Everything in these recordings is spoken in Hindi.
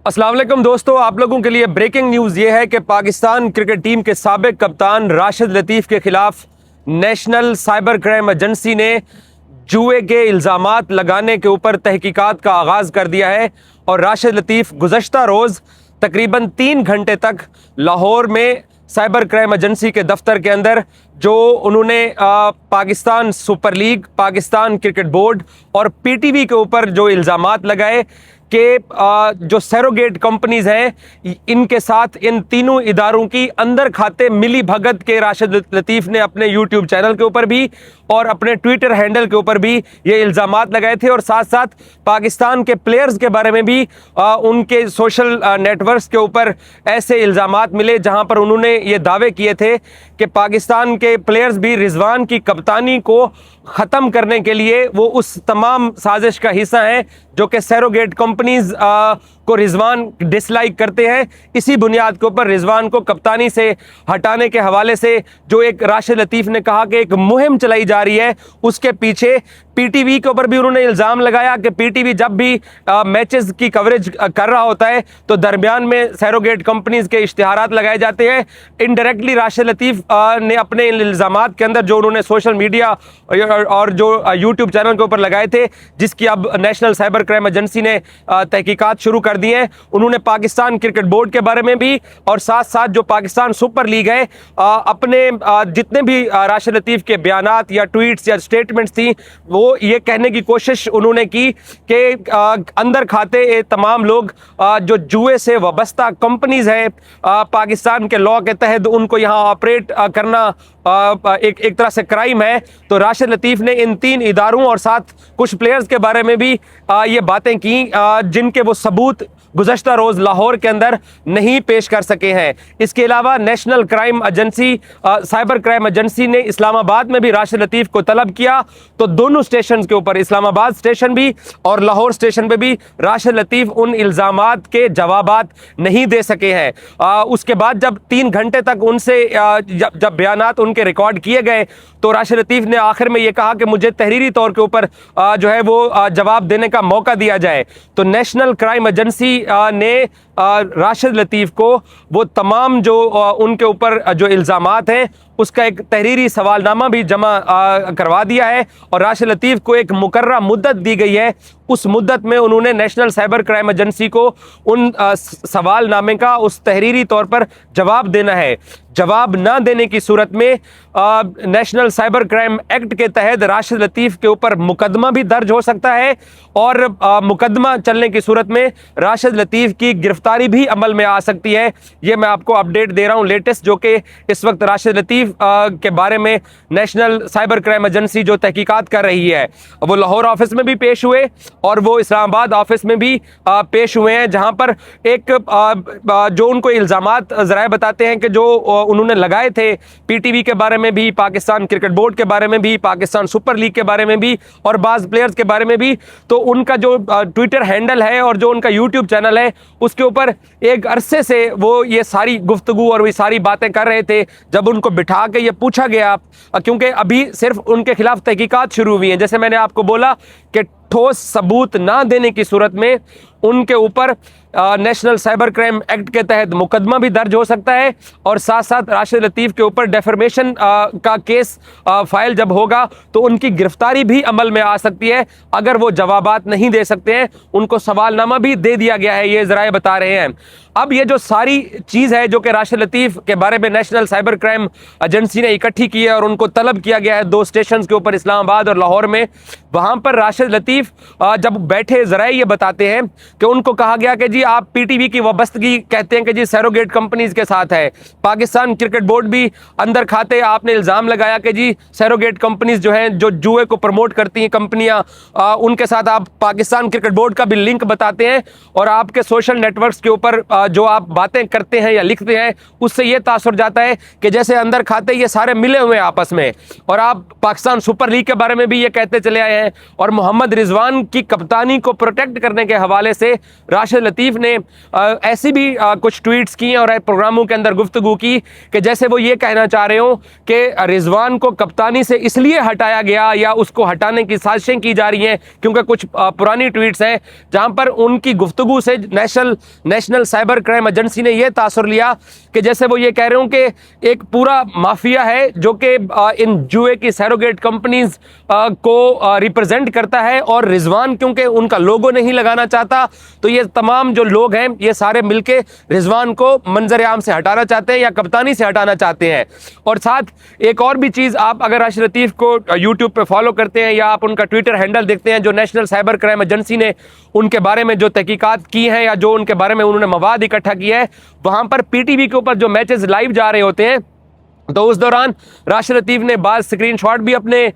अस्सलाम वालेकुम दोस्तों, आप लोगों के लिए ब्रेकिंग न्यूज़ ये है कि पाकिस्तान क्रिकेट टीम के साबिक कप्तान राशिद लतीफ़ के खिलाफ नेशनल साइबर क्राइम एजेंसी ने जुए के इल्ज़ामात लगाने के ऊपर तहकीकात का आगाज़ कर दिया है। और राशिद लतीफ़ गुज़श्ता रोज़ तकरीबन 3 घंटे तक लाहौर में साइबर क्राइम एजेंसी के दफ्तर के अंदर जो उन्होंने Pakistan super league, Pakistan cricket board और पीटीवी के ऊपर जो इल्ज़ामात लगाए कि जो सैरोगेट कंपनीज हैं इनके साथ इन तीनों इदारों की अंदर खाते मिली भगत के राशिद लतीफ़ ने अपने यूट्यूब चैनल के ऊपर भी और अपने ट्विटर हैंडल के ऊपर भी ये इल्ज़ामात लगाए थे। और साथ साथ पाकिस्तान के प्लेयर्स के बारे में भी उनके सोशल नेटवर्क्स के ऊपर ऐसे इल्ज़ामात मिले जहां पर उन्होंने ये दावे किए थे कि पाकिस्तान के प्लेयर्स भी रिजवान की कप्तानी को ख़त्म करने के लिए वो उस तमाम साजिश का हिस्सा हैं जो कि सैरोगेट कंपनीज को रिजवान डिसलाइक करते हैं। इसी बुनियाद के ऊपर रिजवान को कप्तानी से हटाने के हवाले से जो एक राशिद लतीफ़ ने कहा कि एक मुहिम चलाई जा रही है, उसके पीछे पीटीवी के ऊपर भी उन्होंने इल्ज़ाम लगाया कि पीटीवी जब भी मैचेस की कवरेज कर रहा होता है तो दरमियान में सैरोगेट कंपनीज के इश्तिहारात लगाए जाते हैं। इनडायरेक्टली राशिद लतीफ़ ने अपने इन इल्ज़ामात के अंदर जो उन्होंने सोशल मीडिया और जो यूट्यूब चैनल के ऊपर लगाए थे, जिसकी अब नेशनल साइबर क्राइम एजेंसी ने तहकीकात शुरू कर दी है, उन्होंने पाकिस्तान क्रिकेट बोर्ड के बारे में भी और साथ साथ जो पाकिस्तान सुपर लीग है अपने जितने भी राशिद लतीफ़ के बयानात या ट्वीट्स या स्टेटमेंट्स थी वो ये कहने की कोशिश उन्होंने की कि अंदर खाते ये तमाम लोग जो जुए से वाबस्ता कंपनीज हैं पाकिस्तान के लॉ के तहत उनको यहाँ ऑपरेट करना एक तरह से क्राइम है। तो राशिद लतीफ़ ने इन 3 इदारों और साथ कुछ प्लेयर्स के बारे में भी ये बातें की जिनके वो सबूत गुज़श्ता रोज़ लाहौर के अंदर नहीं पेश कर सके हैं। इसके अलावा national crime agency cyber crime agency ने इस्लामाबाद में भी राशिद लतीफ़ को तलब किया, तो दोनों स्टेशन के ऊपर इस्लामाबाद स्टेशन भी और लाहौर स्टेशन पे भी राशिद लतीफ़ उन इल्ज़ामात के जवाबात नहीं दे सके हैं। उसके बाद जब 3 घंटे तक उनसे जब बयानात उनके रिकॉर्ड किए गए तो राशिद लतीफ़ ने आखिर में ये कहा कि मुझे तहरीरी तौर के ऊपर जो है वो जवाब देने का मौका दिया जाए। तो नेशनल क्राइम एजेंसी ने राशिद लतीफ़ को वो तमाम जो उनके ऊपर जो इल्ज़ामात हैं उसका एक तहरीरी सवालनामा भी जमा करवा दिया है और राशिद लतीफ़ को एक मुकर्रर मुद्दत दी गई है। उस मुद्दत में उन्होंने नेशनल साइबर क्राइम एजेंसी को उन सवालनामे का उस तहरीरी तौर पर जवाब देना है। जवाब ना देने की सूरत में नेशनल साइबर क्राइम एक्ट के तहत राशिद लतीफ़ के ऊपर मुकदमा भी दर्ज हो सकता है और मुकदमा चलने की सूरत में राशिद लतीफ़ की गिरफ्तारी भी अमल में आ सकती है। ये मैं आपको अपडेट दे रहा हूँ लेटेस्ट, जो कि इस वक्त राशिद लतीफ़ के बारे में नेशनल साइबर क्राइम एजेंसी जो तहकीकात कर रही है। वो लाहौर ऑफिस में भी पेश हुए और वो इस्लामाबाद ऑफिस में भी पेश हुए हैं, जहां पर एक जो उनको इल्ज़ामात ज़राए बताते हैं कि जो उन्होंने लगाए थे पीटीवी के बारे में भी, पाकिस्तान क्रिकेट बोर्ड के बारे में भी, पाकिस्तान सुपर लीग के बारे में भी और बाज़ प्लेयर्स के बारे में भी। तो उनका जो ट्विटर हैंडल है और जो उनका यूट्यूब चैनल है उसके ऊपर एक अरसे से वो ये सारी गुफ्तगू और ये सारी बातें कर रहे थे। जब उनको बिठा के ये पूछा गया, क्योंकि अभी सिर्फ उनके खिलाफ तहकीकात शुरू हुई हैं, जैसे मैंने आपको बोला कि ठोस सबूत ना देने की सूरत में उनके ऊपर नेशनल साइबर क्राइम एक्ट के तहत मुकदमा भी दर्ज हो सकता है और साथ साथ राशिद लतीफ़ के ऊपर डेफर्मेशन का केस फाइल जब होगा तो उनकी गिरफ्तारी भी अमल में आ सकती है अगर वो जवाबात नहीं दे सकते हैं। उनको सवालनामा भी दे दिया गया है, ये ज़राए बता रहे हैं। अब ये जो सारी चीज़ है जो कि राशिद लतीफ़ के बारे में नेशनल साइबर क्राइम एजेंसी ने इकट्ठी की है और उनको तलब किया गया है 2 स्टेशन के ऊपर, इस्लामाबाद और लाहौर में, वहाँ पर राशिद लतीफ़ जब बैठे ज़राए ये बताते हैं कि उनको कहा गया कि जी आप पीटीवी की वाबस्तगी कहते हैं कि जी सैरोगेट कंपनीज के साथ है। पाकिस्तान क्रिकेट बोर्ड भी अंदर खाते आपने इल्ज़ाम लगाया कि जी सैरोगेट कंपनीज जो हैं जो जुए को प्रमोट करती हैं कंपनियां, उनके साथ आप पाकिस्तान क्रिकेट बोर्ड का भी लिंक बताते हैं और आपके सोशल नेटवर्क्स के ऊपर जो आप बातें करते हैं या लिखते हैं उससे ये तासुर जाता है कि जैसे अंदर खाते ये सारे मिले हुए हैं आपस में। और आप पाकिस्तान सुपर लीग के बारे में भी ये कहते चले आए हैं और मोहम्मद रिजवान की कप्तानी को प्रोटेक्ट करने के हवाले से राशिद लतीफ़ ने ऐसी भी कुछ ट्वीट्स की और प्रोग्रामों के अंदर गुफ्तगू की कि जैसे वो ये कहना चाह रहे हो कि रिजवान को कप्तानी से इसलिए हटाया गया या उसको हटाने की साजिशें की जा रही हैं क्योंकि कुछ पुरानी ट्वीट्स हैं जहां पर उनकी गुफ्तगू से नेशनल साइबर क्राइम एजेंसी ने यह तासुर लिया कि जैसे वो ये कह रहे हो कि एक पूरा माफिया है जो कि इन जुए की सैरोगेट कंपनीज को रिप्रेजेंट करता है और रिजवान क्योंकि उनका लोगो नहीं लगाना चाहता तो ये तमाम जो लोग हैं ये सारे मिलके रिजवान को मंजर आम से हटाना चाहते हैं या कप्तानी से हटाना चाहते हैं। और साथ एक और भी चीज़, आप अगर राशिद लतीफ़ को यूट्यूब पे फॉलो करते हैं या आप उनका ट्विटर हैंडल देखते हैं, जो नेशनल साइबर क्राइम एजेंसी ने उनके बारे में जो तहकीकात की हैं या जो उनके बारे में उन्होंने मवाद इकट्ठा किया है, वहाँ पर पीटीवी के ऊपर जो मैचेस लाइव जा रहे होते हैं तो उस दौरान राशिद लतीफ़ ने बाज़ स्क्रीनशॉट भी अपने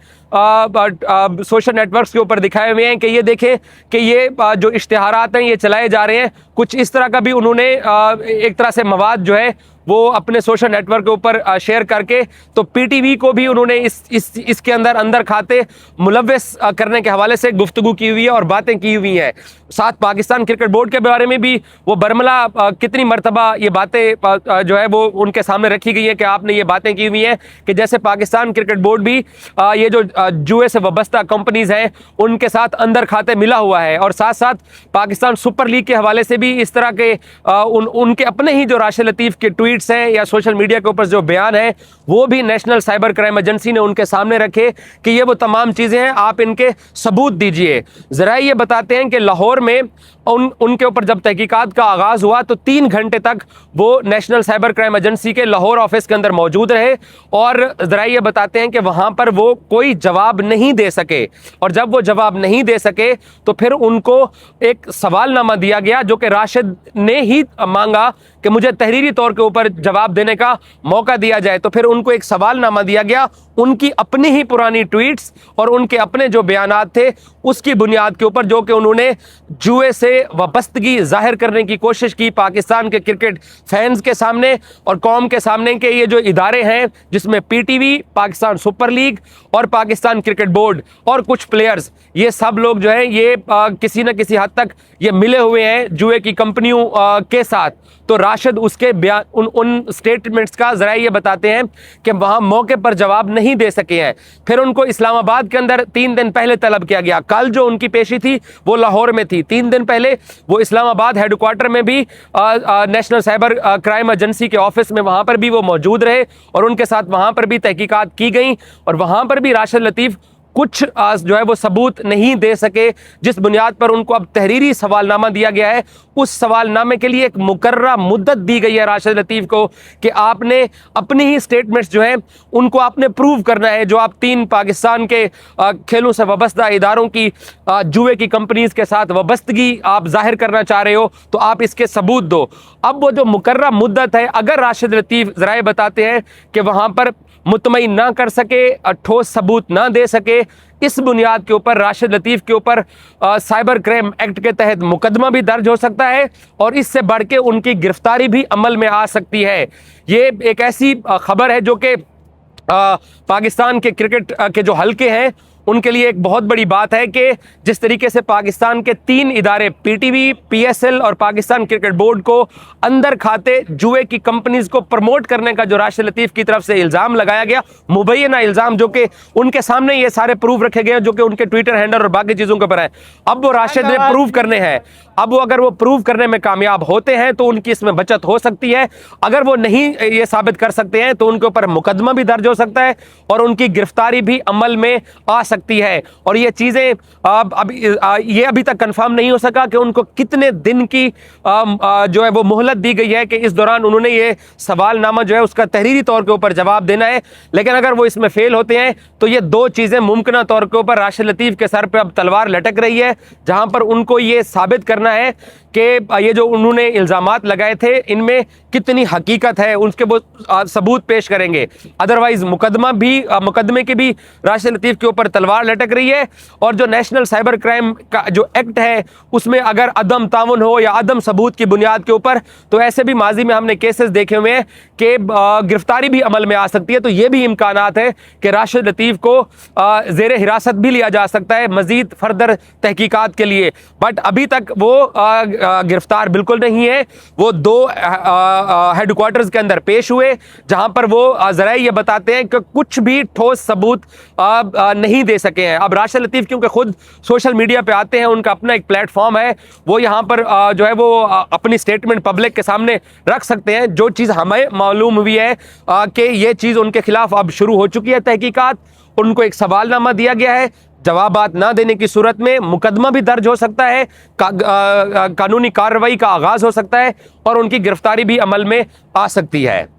सोशल नेटवर्क्स के ऊपर दिखाए हुए हैं कि ये देखें कि ये जो इश्तिहारात हैं ये चलाए जा रहे हैं। कुछ इस तरह का भी उन्होंने एक तरह से मवाद जो है वो अपने सोशल नेटवर्क के ऊपर शेयर करके तो पीटीवी को भी उन्होंने इसके अंदर खाते मुलव्वस करने के हवाले से गुफ्तगू की हुई है और बातें की हुई हैं। साथ पाकिस्तान क्रिकेट बोर्ड के बारे में भी वो बरमला कितनी मरतबा ये बातें जो है वो उनके सामने रखी गई है कि आपने ये बातें की हुई हैं कि जैसे पाकिस्तान क्रिकेट बोर्ड भी ये जो जुए से वाबस्ता कंपनीज हैं उनके साथ अंदर खाते मिला हुआ है। और साथ साथ पाकिस्तान सुपर लीग के हवाले से भी इस तरह के उनके अपने ही जो राशिद लतीफ़ के ट्वीट्स हैं या सोशल मीडिया के ऊपर जो बयान है वो भी नेशनल साइबर क्राइम एजेंसी ने उनके सामने रखे कि ये वो तमाम चीज़ें हैं, आप इनके सबूत दीजिए। ज़रा ये बताते हैं कि लाहौर में उनके ऊपर जब तहकीकात का आगाज़ हुआ तो 3 घंटे तक वो नेशनल साइबर क्राइम एजेंसी के लाहौर ऑफिस के अंदर मौजूद रहे और ज़रा ये बताते हैं कि वहाँ पर वो कोई जवाब नहीं दे सके। और जब वो जवाब नहीं दे सके तो फिर उनको एक सवालनामा दिया गया जो कि राशिद ने ही मांगा कि मुझे तहरीरी तौर के ऊपर जवाब देने का मौका दिया जाए। तो फिर उनको एक सवालनामा दिया गया उनकी अपनी ही पुरानी ट्वीट्स और उनके अपने जो बयानात थे उसकी बुनियाद के ऊपर, जो कि उन्होंने जुए से वाबस्तगी जाहिर करने की कोशिश की पाकिस्तान के क्रिकेट फैंस के सामने और कौम के सामने के ये जो इदारे हैं जिसमें पीटीवी, पाकिस्तान सुपर लीग और पाकिस्तान क्रिकेट बोर्ड और कुछ प्लेयर्स, ये सब लोग जो हैं ये किसी न किसी हद तक ये मिले हुए हैं जुए की कंपनियों के साथ। तो राशिद उसके बयान उन स्टेटमेंट्स का ज़रा ये बताते हैं कि वहाँ मौके पर जवाब नहीं दे सके हैं। फिर उनको इस्लामाबाद के अंदर 3 दिन पहले तलब किया गया। कल जो उनकी पेशी थी वो लाहौर में थी, 3 दिन पहले वो इस्लामाबाद हेडक्वार्टर में भी नेशनल साइबर क्राइम एजेंसी के ऑफिस में वहाँ पर भी वो मौजूद रहे और उनके साथ वहाँ पर भी तहकीकात की गई और वहाँ पर भी राशिद लतीफ़ कुछ जो है वो सबूत नहीं दे सके, जिस बुनियाद पर उनको अब तहरीरी सवालनामा दिया गया है। उस सवालनामे के लिए एक मुकर्ररा मुद्दत दी गई है राशिद लतीफ़ को कि आपने अपनी ही स्टेटमेंट्स जो हैं उनको आपने प्रूव करना है। जो आप 3 पाकिस्तान के खेलों से वाबस्ता इदारों की जुए की कंपनीज के साथ वाबस्तगी आप जाहिर करना चाह रहे हो तो आप इसके सबूत दो। अब वो जो मुकर्ररा मुद्दत है, अगर राशिद लतीफ़ ज़रा बताते हैं कि वहाँ पर मुतमईन ना कर सके, ठोस सबूत ना दे सके, इस बुनियाद के ऊपर राशिद लतीफ़ के ऊपर साइबर क्राइम एक्ट के तहत मुकदमा भी दर्ज हो सकता है और इससे बढ़ के उनकी गिरफ्तारी भी अमल में आ सकती है। ये एक ऐसी खबर है जो कि पाकिस्तान के क्रिकेट के जो हल्के हैं उनके लिए एक बहुत बड़ी बात है कि जिस तरीके से पाकिस्तान के 3 इदारे पीटीवी, पीएसएल और पाकिस्तान क्रिकेट बोर्ड को अंदर खाते जुए की कंपनीज को प्रमोट करने का जो राशिद लतीफ़ की तरफ से इल्ज़ाम लगाया गया, मुबैना इल्ज़ाम जो कि उनके सामने ये सारे प्रूफ रखे गए जो कि उनके ट्विटर हैंडल और बाकी चीज़ों के ऊपर है। अब वो राशिद ने प्रूव करने हैं। अब वो अगर वो प्रूव करने में कामयाब होते हैं तो उनकी इसमें बचत हो सकती है। अगर वो नहीं ये साबित कर सकते हैं तो उनके ऊपर मुकदमा भी दर्ज हो सकता है और उनकी गिरफ्तारी भी अमल में आ सकती है। और ये चीज़ें अभी तक कंफर्म नहीं हो सका कि उनको कितने दिन की जो है वो मोहलत दी गई है कि इस दौरान उन्होंने ये सवालनामा जो है उसका तहरीरी तौर के ऊपर जवाब देना है। लेकिन अगर वो इसमें फेल होते हैं तो ये 2 चीज़ें मुमकिन तौर के ऊपर राशिद लतीफ़ के सर पर अब तलवार लटक रही है, जहां पर उनको ये साबित करना है कि ये जो उन्होंने इल्ज़ामात लगाए थे इनमें कितनी हकीकत है, उसके वो सबूत पेश करेंगे। अदरवाइज मुकदमे की भी राशिद लतीफ़ के ऊपर तलवार लटक रही है। और जो नेशनल साइबर क्राइम का जो एक्ट है उसमें अगर अदम तामुन हो या अदम सबूत की बुनियाद के ऊपर, तो ऐसे भी माजी में हमने केसेस देखे हुए हैं कि गिरफ्तारी भी अमल में आ सकती है। तो ये भी इम्कानात है कि राशिद लतीफ़ को ज़ेर हिरासत भी लिया जा सकता है मज़ीद फर्दर तहकीकात के लिए। बट अभी तक वो गिरफ्तार बिल्कुल नहीं है। वो 2 हेडक्वार्टर्स के अंदर पेश हुए जहां पर वो ज़राए ये बताते हैं कि कुछ भी ठोस सबूत नहीं दे सके हैं। अब राशिद लतीफ़ क्योंकि खुद सोशल मीडिया पे आते हैं, उनका अपना एक प्लेटफॉर्म है, वो यहाँ पर जो है वो अपनी स्टेटमेंट पब्लिक के सामने रख सकते हैं। जो चीज़ हमें मालूम हुई है कि ये चीज़ उनके खिलाफ अब शुरू हो चुकी है तहकीकात। उनको एक सवालनामा दिया गया है, जवाबात ना देने की सूरत में मुकदमा भी दर्ज हो सकता है, कानूनी कार्रवाई का आगाज हो सकता है और उनकी गिरफ्तारी भी अमल में आ सकती है।